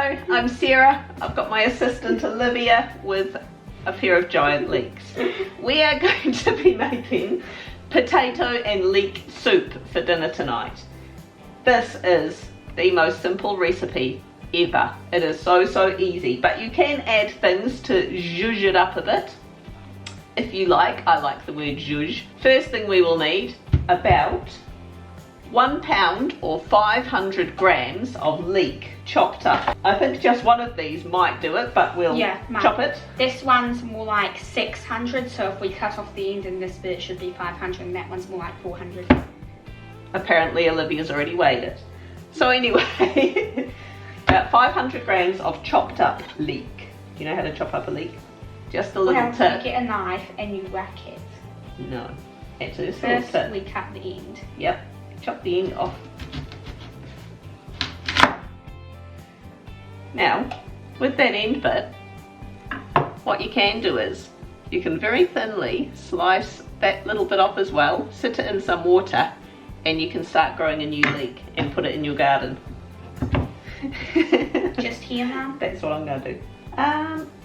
Hello, I'm Sarah. I've got my assistant Olivia with a pair of giant leeks. We are going to be making potato and leek soup for dinner tonight. This is the most simple recipe ever. It is so easy, but you can add things to zhuzh it up a bit if you like. I like the word zhuzh. First thing we will need about 1 pound or 500 grams of leek chopped up. I think just one of these might do it, but we'll chop it. This one's more like 600, so if we cut off the end and this bit should be 500 and that one's more like 400. Apparently Olivia's already weighed it. So anyway, about 500 grams of chopped up leek. Do you know how to chop up a leek? Just a little tip. You get a knife and you whack it. No, actually just a First little tip. we cut the end. Yep, chop the end off. Now, with that end bit, what you can do is, you can very thinly slice that little bit off as well, sit it in some water, and you can start growing a new leek and put it in your garden. Just here, Mum? That's what I'm going to do.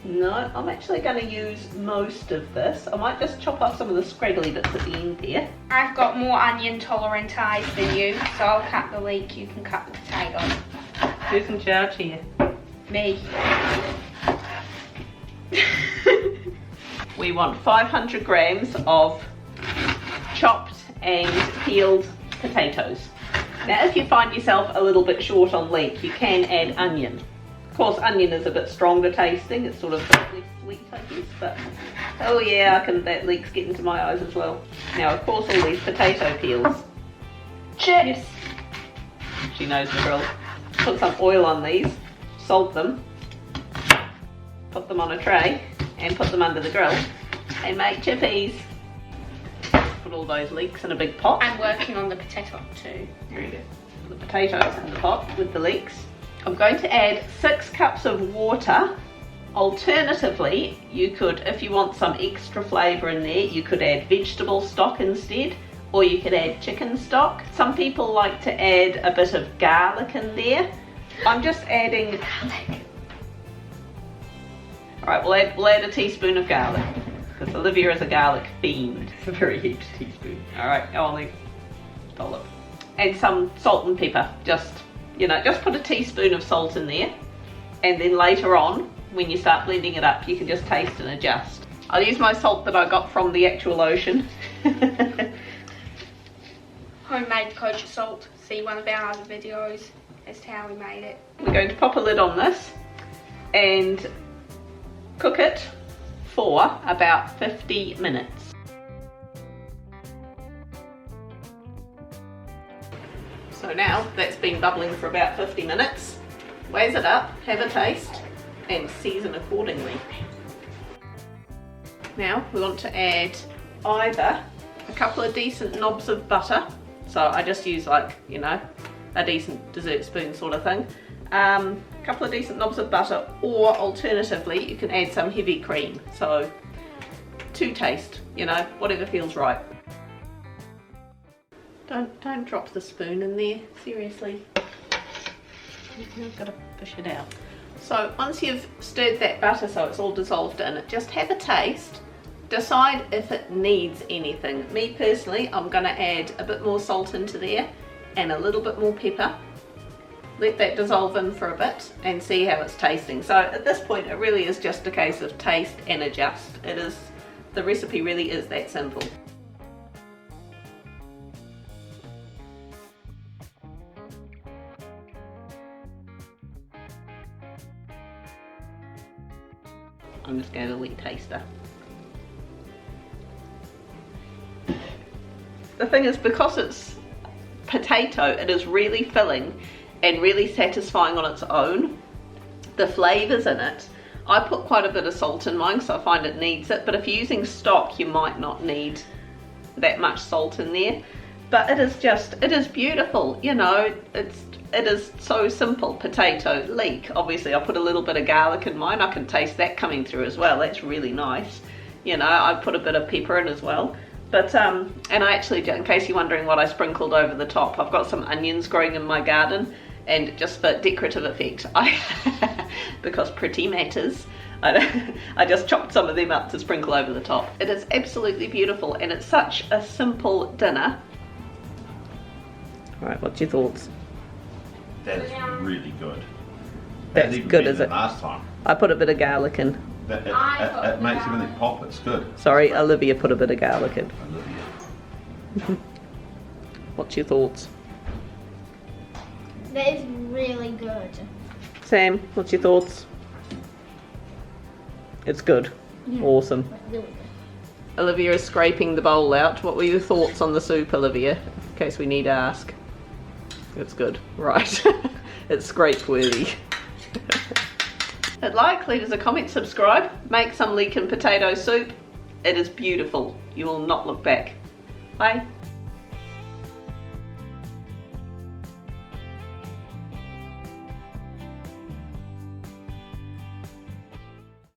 No, I'm actually going to use most of this. I might just chop off some of the scraggly bits at the end there. I've got more onion tolerant eyes than you, so I'll cut the leek, you can cut the potato. Who's in charge here? Me. We want 500 grams of chopped and peeled potatoes. Now if you find yourself a little bit short on leek, you can add onion. Of course, onion is a bit stronger tasting, it's sort of less sweet, I guess, but oh yeah, that leek's getting to my eyes as well. Now, of course, all these potato peels. Chips! She knows the drill. Put some oil on these, salt them, put them on a tray, and put them under the grill, and make chippies. Put all those leeks in a big pot. I'm working on the potato too. There you go. Put the potatoes in the pot with the leeks. I'm going to add 6 cups of water. Alternatively, you could, if you want some extra flavour in there, you could add vegetable stock instead, or you could add chicken stock. Some people like to add a bit of garlic in there. I'm just adding garlic. Alright, we'll add a teaspoon of garlic, because Olivia is a garlic fiend. It's a very huge teaspoon. Alright, go on then. Dollop. And some salt and pepper, just put a teaspoon of salt in there, and then later on, when you start blending it up, you can just taste and adjust. I'll use my salt that I got from the actual ocean. Homemade kosher salt. See one of our other videos as to how we made it. We're going to pop a lid on this and cook it for about 50 minutes. So now that's been bubbling for about 50 minutes. Raise it up, have a taste, and season accordingly. Now we want to add either a couple of decent knobs of butter. So I just use a decent dessert spoon sort of thing. A couple of decent knobs of butter, or alternatively you can add some heavy cream. So to taste, whatever feels right. Don't drop the spoon in there, seriously. You've got to fish it out. So once you've stirred that butter so it's all dissolved in it, just have a taste. Decide if it needs anything. Me personally, I'm going to add a bit more salt into there and a little bit more pepper. Let that dissolve in for a bit and see how it's tasting. So at this point it really is just a case of taste and adjust. The recipe really is that simple. I'm just going to wee taster. The thing is, because it's potato, it is really filling and really satisfying on its own. The flavours in it, I put quite a bit of salt in mine because I find it needs it, but if you're using stock you might not need that much salt in there. But it is beautiful, it is so simple. Potato, leek, obviously I put a little bit of garlic in mine, I can taste that coming through as well, that's really nice. I put a bit of pepper in as well. But, and I actually, in case you're wondering what I sprinkled over the top, I've got some onions growing in my garden, and just for decorative effect, I because pretty matters. I just chopped some of them up to sprinkle over the top. It is absolutely beautiful and it's such a simple dinner. Right, what's your thoughts? That is really good. That's even good, better is than it? last time. I put a bit of garlic in. It makes everything pop. It's good. Sorry, Olivia put a bit of garlic in. Olivia. What's your thoughts? That is really good. Sam, what's your thoughts? It's good. Awesome. Really good. Olivia is scraping the bowl out. What were your thoughts on the soup, Olivia? In case we need to ask. It's good. Right. It's scrape worthy. Hit like, leave us a comment, subscribe. Make some leek and potato soup. It is beautiful. You will not look back. Bye.